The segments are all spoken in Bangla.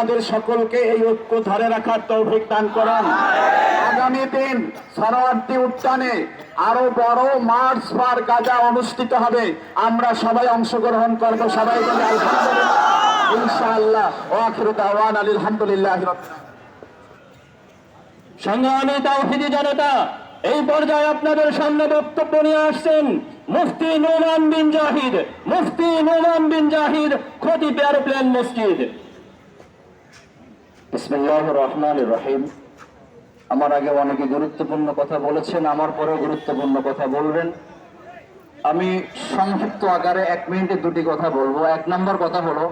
আমাদের সকলকে এই ঐক্য ধরে রাখার তৌফিক দান করেন। আগামী দিন সরোয়ার্দী উদ্যানে আরো বড় মার্চ ফর গাজা অনুষ্ঠিত হবে, আমরা সবাই অংশগ্রহণ করব। সবাই বলে আলহামদুলিল্লাহ, ইনশাআল্লাহ। ওয়া আখিরু দাওয়ানা আলহামদুলিল্লাহি রাব্বিল আলামিন। সংগ্রামী তাওহীদি জনতা, এই পর্যায়ে আপনাদের সামনে বক্তব্য নিয়ে আসছেন মুফতি নোমান বিন জাহিদ। মুফতি নোমান বিন জাহিদ, খতিব এয়ারপ্লেন মসজিদ। বিসমিল্লাহির রহমানির রহিম। আমার আগে অনেকে গুরুত্বপূর্ণ কথা বলেছেন, আমার পরেও গুরুত্বপূর্ণ কথা বলবেন। আমি সংক্ষিপ্ত আকারে 1 মিনিটে 2টি কথা বলবো। 1 নম্বর কথা হলো,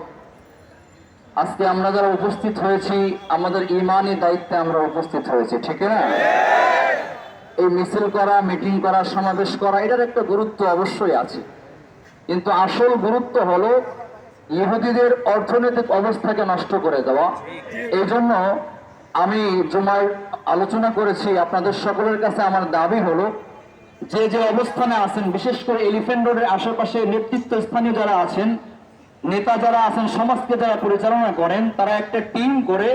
আজকে আমরা যারা উপস্থিত হয়েছি আমাদের ঈমানি দায়িত্বে আমরা উপস্থিত হয়েছি, ঠিক না? এই মিছিল করা, মিটিং করা, সমাবেশ করা, এটার একটা গুরুত্ব অবশ্যই আছে, কিন্তু আসল গুরুত্ব হলো ইহুদিদের অর্থনৈতিক অবস্থাকে নষ্ট করে দেওয়া। এই জন্য আমি জুমায় আলোচনা করেছি, আপনাদের সকলের কাছে আমার দাবি হলো যে যে অবস্থানে আছেন, বিশেষ করে এলিফ্যান্ট রোডের আশেপাশে নেতৃত্ব স্থানীয় যারা আছেন, নেতা যারা আছেন, সমাজকে যারা পরিচালনা করেন, তারা একটা টিম করে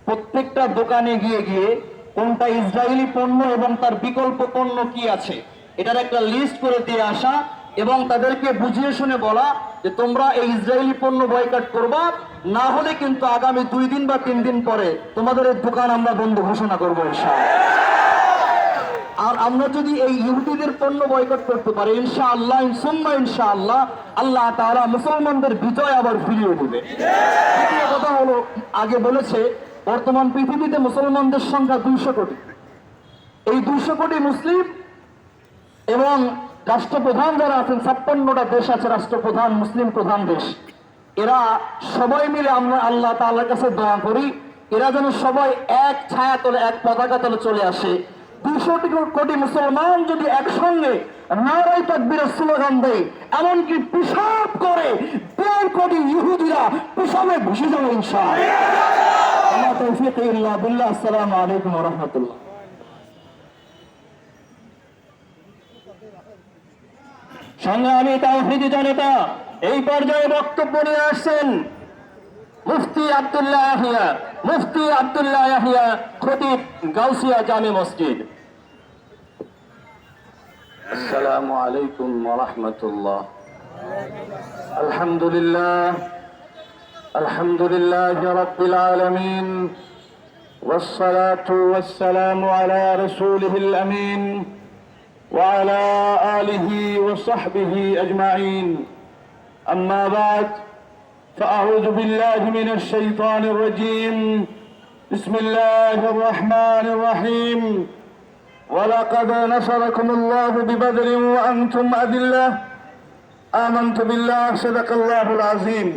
প্রত্যেকটা দোকানে গিয়ে গিয়ে কোনটা ইসরায়েলি পণ্য এবং তার বিকল্প পণ্য কি আছে এটার একটা লিস্ট করে দিয়ে আসা এবং তাদেরকে বুঝিয়ে শুনে বলা যে তোমরা এই ইসরায়েলি পণ্য বয়কট করবা, না হলে কিন্তু আগামী 2 দিন বা 3 দিন পরে তোমাদের এই দোকান আমরা বন্ধ ঘোষণা করবো ইনশাআল্লাহ। আর আমরা যদি এই ইহুদিদের পণ্য বয়কট করতে পারি ইনশাআল্লাহ, ইনশাআল্লাহ, ইনশাআল্লাহ, আল্লাহ তাআলা মুসলমানদের বিজয় আবার ফিরিয়ে দেবে। দ্বিতীয় কথা হলো, আগে বলেছে বর্তমান পৃথিবীতে মুসলমানদের সংখ্যা 200 কোটি। এই 200 কোটি মুসলিম এবং রাষ্ট্রপ্রধান যারা আছেন, 56টা দেশ আছে রাষ্ট্রপ্রধান, মুসলিম প্রধান দেশ, এরা সবাই মিলে আমরা আল্লাহ তাআলার কাছে দোয়া করি এরা যেন সবাই এক ছায়া তলে, এক পতাকা তলে চলে আসে। 200 কোটি মুসলমান যদি একসঙ্গে নারায়ে তাকবীরের স্লোগান দেয়, এমনকি পেশাব করে 1.5 কোটি ইহুদিরা পেশাবে বসে যাবে ইনশাআল্লাহ। আমার তৌফিক ইল্লা বিল্লাহ। আসসালামু আলাইকুম ওয়া রাহমাতুল্লাহ। সংগ্রামী তাওহীদি জনতা, এই পর্যায়ে বক্তব্য নিয়ে আসছেন মুফতি আব্দুল্লাহ ইয়াহিয়া। মুফতি আব্দুল্লাহ ইয়াহিয়া, খতিব গাউসিয়া জামে মসজিদ। আসসালামু আলাইকুম ওয়া রাহমাতুল্লাহ। আলহামদুলিল্লাহ, আলহামদুলিল্লাহি রাব্বিল আলামিন, والصلاة والسلام على رسوله الأمين وعلى آله وصحبه أجمعين. أما بعد، فأعوذ بالله من الشيطان الرجيم. بسم الله الرحمن الرحيم. ولقد نصركم الله ببدر وأنتم أذلة. آمنت بالله، صدق الله العظيم.